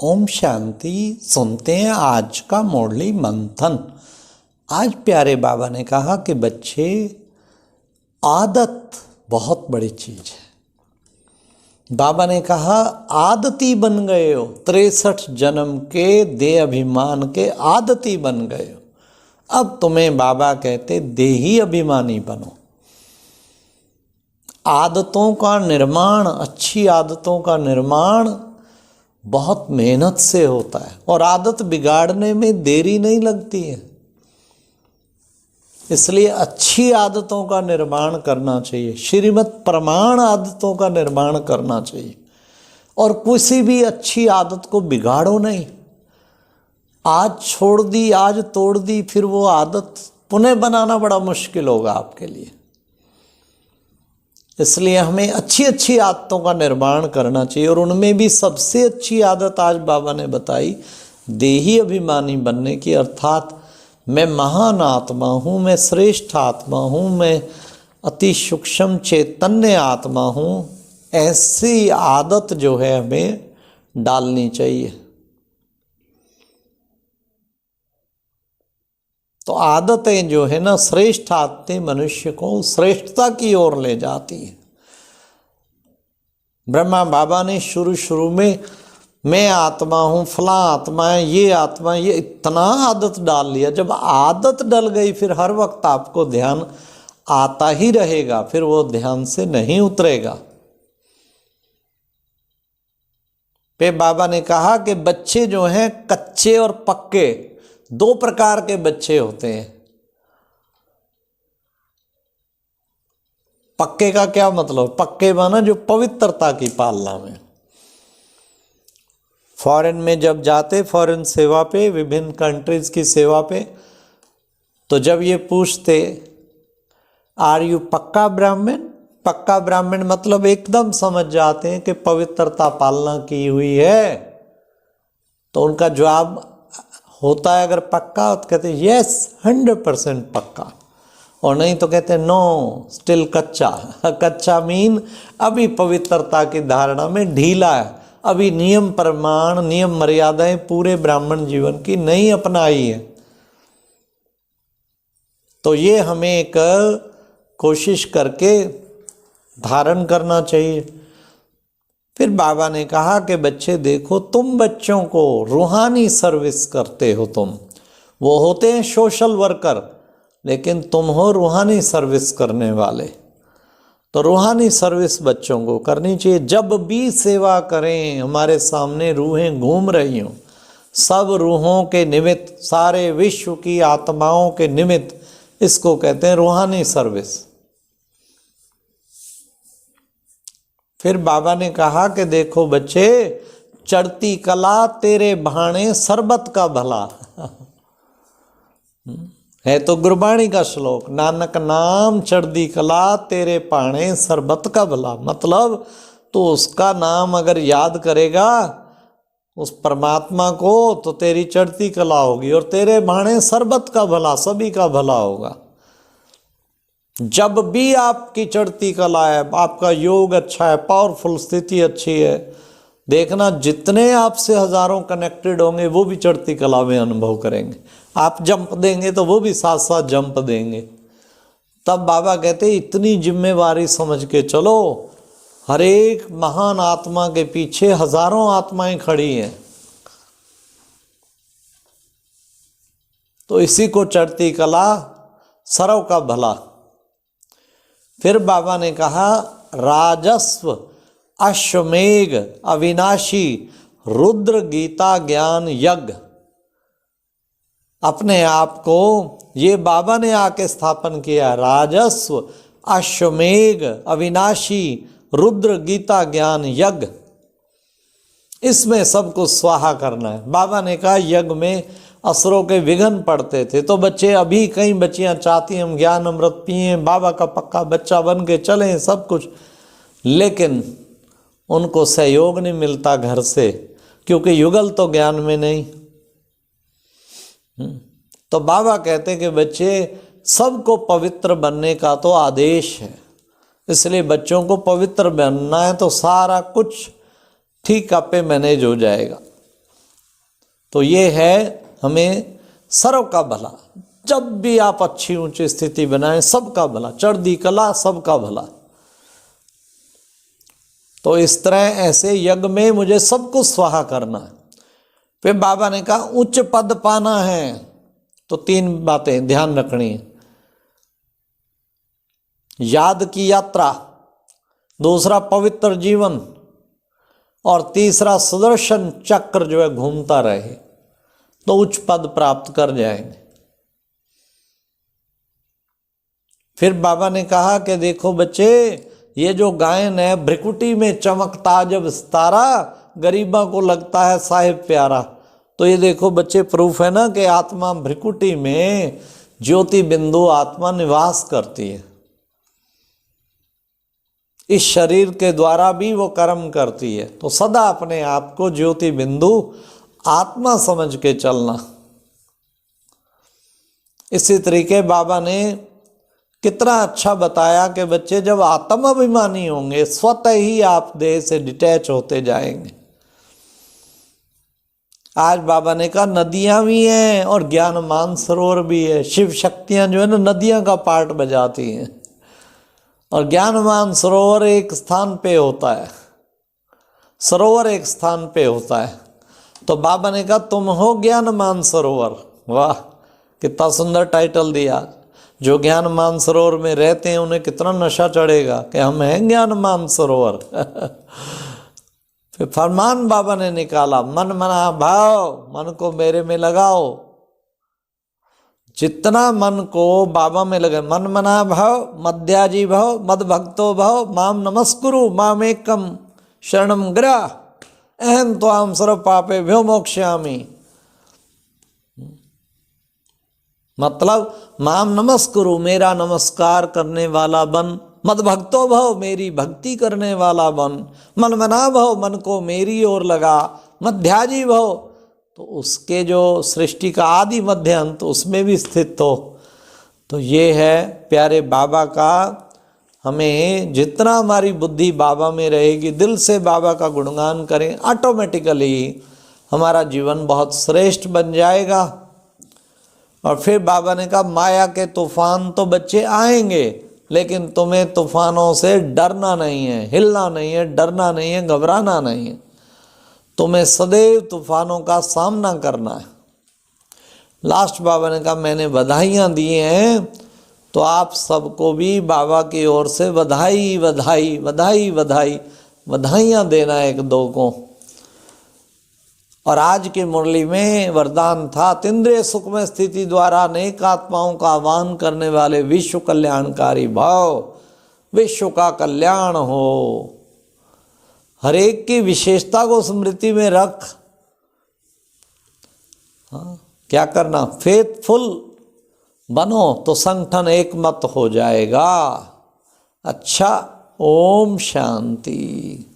ओम शांति। सुनते हैं आज का मुरली मंथन। आज प्यारे बाबा ने कहा कि बच्चे, आदत बहुत बड़ी चीज है। बाबा ने कहा आदती बन गए हो, 63 जन्म के देह अभिमान के आदती बन गए हो। अब तुम्हें बाबा कहते देही अभिमानी बनो। आदतों का निर्माण, अच्छी आदतों का निर्माण बहुत मेहनत से होता है और आदत बिगाड़ने में देरी नहीं लगती है। इसलिए अच्छी आदतों का निर्माण करना चाहिए, श्रीमत प्रमाण आदतों का निर्माण करना चाहिए और किसी भी अच्छी आदत को बिगाड़ो नहीं। आज छोड़ दी, आज तोड़ दी, फिर वो आदत पुनः बनाना बड़ा मुश्किल होगा आपके लिए। इसलिए हमें अच्छी अच्छी आदतों का निर्माण करना चाहिए और उनमें भी सबसे अच्छी आदत आज बाबा ने बताई देही अभिमानी बनने की, अर्थात मैं महान आत्मा हूँ, मैं श्रेष्ठ आत्मा हूँ, मैं अति सूक्ष्म चैतन्य आत्मा हूँ। ऐसी आदत जो है हमें डालनी चाहिए। तो आदतें जो है ना, श्रेष्ठ आदतें मनुष्य को श्रेष्ठता की ओर ले जाती है। ब्रह्मा बाबा ने शुरू में मैं आत्मा हूँ, फला आत्मा है, ये आत्मा, ये इतना आदत डाल लिया। जब आदत डल गई फिर हर वक्त आपको ध्यान आता ही रहेगा, फिर वो ध्यान से नहीं उतरेगा। पे बाबा ने कहा कि बच्चे जो हैं कच्चे और पक्के, दो प्रकार के बच्चे होते हैं। पक्के का क्या मतलब? पक्के माना जो पवित्रता की पालना में। फॉरेन में जब जाते, फॉरेन सेवा पे, विभिन्न कंट्रीज की सेवा पे, तो जब ये पूछते आर यू पक्का ब्राह्मण, पक्का ब्राह्मण मतलब एकदम समझ जाते हैं कि पवित्रता पालना की हुई है। तो उनका जवाब होता है अगर पक्का तो कहते हैं यस 100% पक्का, और नहीं तो कहते नो स्टिल कच्चा। कच्चा मीन अभी पवित्रता की धारणा में ढीला है, अभी नियम प्रमाण, नियम मर्यादाएं पूरे ब्राह्मण जीवन की नहीं अपनाई है। तो ये हमें एक कोशिश करके धारण करना चाहिए। फिर बाबा ने कहा कि बच्चे देखो, तुम बच्चों को रूहानी सर्विस करते हो, तुम वो होते हैं सोशल वर्कर, लेकिन तुम हो रूहानी सर्विस करने वाले। तो रूहानी सर्विस बच्चों को करनी चाहिए। जब भी सेवा करें, हमारे सामने रूहें घूम रही हों, सब रूहों के निमित्त, सारे विश्व की आत्माओं के निमित्त, इसको कहते हैं रूहानी सर्विस। फिर बाबा ने कहा कि देखो बच्चे, चढ़ती कला तेरे भाणे सरबत का भला। है तो गुरबाणी का श्लोक, नानक नाम चढ़ती कला तेरे पाणे सरबत का भला। मतलब तो उसका नाम अगर याद करेगा उस परमात्मा को, तो तेरी चढ़ती कला होगी और तेरे भाणे सरबत का भला, सभी का भला होगा। जब भी आपकी चढ़ती कला है, आपका योग अच्छा है, पावरफुल स्थिति अच्छी है, देखना जितने आपसे हजारों कनेक्टेड होंगे वो भी चढ़ती कला में अनुभव करेंगे। आप जंप देंगे तो वो भी साथ साथ जंप देंगे। तब बाबा कहते इतनी जिम्मेवारी समझ के चलो, हर एक महान आत्मा के पीछे हजारों आत्माएं खड़ी हैं। तो इसी को चढ़ती कला, सर्व का भला। फिर बाबा ने कहा राजस्व अश्वमेघ अविनाशी रुद्र गीता ज्ञान यज्ञ। अपने आप को ये बाबा ने आके स्थापन किया, राजस्व अश्वमेघ अविनाशी रुद्र गीता ज्ञान यज्ञ। इसमें सबको स्वाहा करना है। बाबा ने कहा यज्ञ में असुरों के विघ्न पड़ते थे, तो बच्चे, अभी कई बच्चियां चाहती हम ज्ञान अमृत पिए, बाबा का पक्का बच्चा बन के चलें सब कुछ, लेकिन उनको सहयोग नहीं मिलता घर से, क्योंकि युगल तो ज्ञान में नहीं। तो बाबा कहते हैं कि बच्चे, सबको पवित्र बनने का तो आदेश है, इसलिए बच्चों को पवित्र बनना है तो सारा कुछ ठीक आप पे मैनेज हो जाएगा। तो ये है हमें सर्व का भला। जब भी आप अच्छी ऊंची स्थिति बनाएं, सबका भला, चढ़दी कला सबका भला। तो इस तरह ऐसे यज्ञ में मुझे सब कुछ स्वाहा करना है। फिर बाबा ने कहा उच्च पद पाना है तो 3 बातें ध्यान रखनी है। याद की यात्रा, दूसरा पवित्र जीवन, और तीसरा सुदर्शन चक्र जो है घूमता रहे, तो उच्च पद प्राप्त कर जाएंगे। फिर बाबा ने कहा कि देखो बच्चे, ये जो गायन है, भ्रिकुटी में चमकता जब सितारा, गरीबा को लगता है साहिब प्यारा। तो ये देखो बच्चे, प्रूफ है ना कि आत्मा भ्रिकुटी में ज्योति बिंदु आत्मा निवास करती है। इस शरीर के द्वारा भी वो कर्म करती है। तो सदा अपने आप को ज्योति बिंदु आत्मा समझ के चलना। इसी तरीके बाबा ने कितना अच्छा बताया कि बच्चे जब आत्म अभिमानी होंगे, स्वतः ही आप देह से डिटैच होते जाएंगे। आज बाबा ने कहा नदियां भी हैं और ज्ञान मानसरोवर भी है। शिव शक्तियां जो है ना, नदियां का पार्ट बजाती हैं, और ज्ञान मानसरोवर एक स्थान पे होता है, सरोवर एक स्थान पे होता है। तो बाबा ने कहा तुम हो ज्ञान मानसरोवर। वाह, कितना सुंदर टाइटल दिया। जो ज्ञान मानसरोवर में रहते हैं उन्हें कितना नशा चढ़ेगा कि हम हैं ज्ञान मानसरोवर। फिर फरमान बाबा ने निकाला, मन मना भाव, मन को मेरे में लगाओ। जितना मन को बाबा में लगे, मन मना भाव, मध्याजी भाव, मद भक्तो भाव, माम नमस्कुरु मामेकम शरणम ग्रह अहम त्वाम सर्व पापे भ्यो मोक्ष्यामि। मतलब माम नमस्कुरु, मेरा नमस्कार करने वाला बन। मद भक्तो भव, मेरी भक्ति करने वाला बन। मन मना भव, मन को मेरी ओर लगा। मध्याजी भव, तो उसके जो सृष्टि का आदि मध्य अंत उसमें भी स्थित हो। तो ये है प्यारे बाबा का। हमें जितना हमारी बुद्धि बाबा में रहेगी, दिल से बाबा का गुणगान करें, ऑटोमेटिकली हमारा जीवन बहुत श्रेष्ठ बन जाएगा। और फिर बाबा ने कहा माया के तूफान तो बच्चे आएंगे, लेकिन तुम्हें तूफानों से डरना नहीं है, हिलना नहीं है, डरना नहीं है, घबराना नहीं है। तुम्हें सदैव तूफानों का सामना करना है। लास्ट बाबा ने कहा मैंने बधाइयाँ दी हैं, तो आप सबको भी बाबा की ओर से बधाई बधाई बधाई बधाई बधाइयाँ देना एक दो को। और आज की मुरली में वरदान था, तीन्द्रिय सुख में स्थिति द्वारा अनेक आत्माओं का आह्वान करने वाले विश्व कल्याणकारी भाव, विश्व का कल्याण हो। हर एक की विशेषता को स्मृति में रख। हाँ, क्या करना, फेथफुल बनो तो संगठन एक मत हो जाएगा। अच्छा, ओम शांति।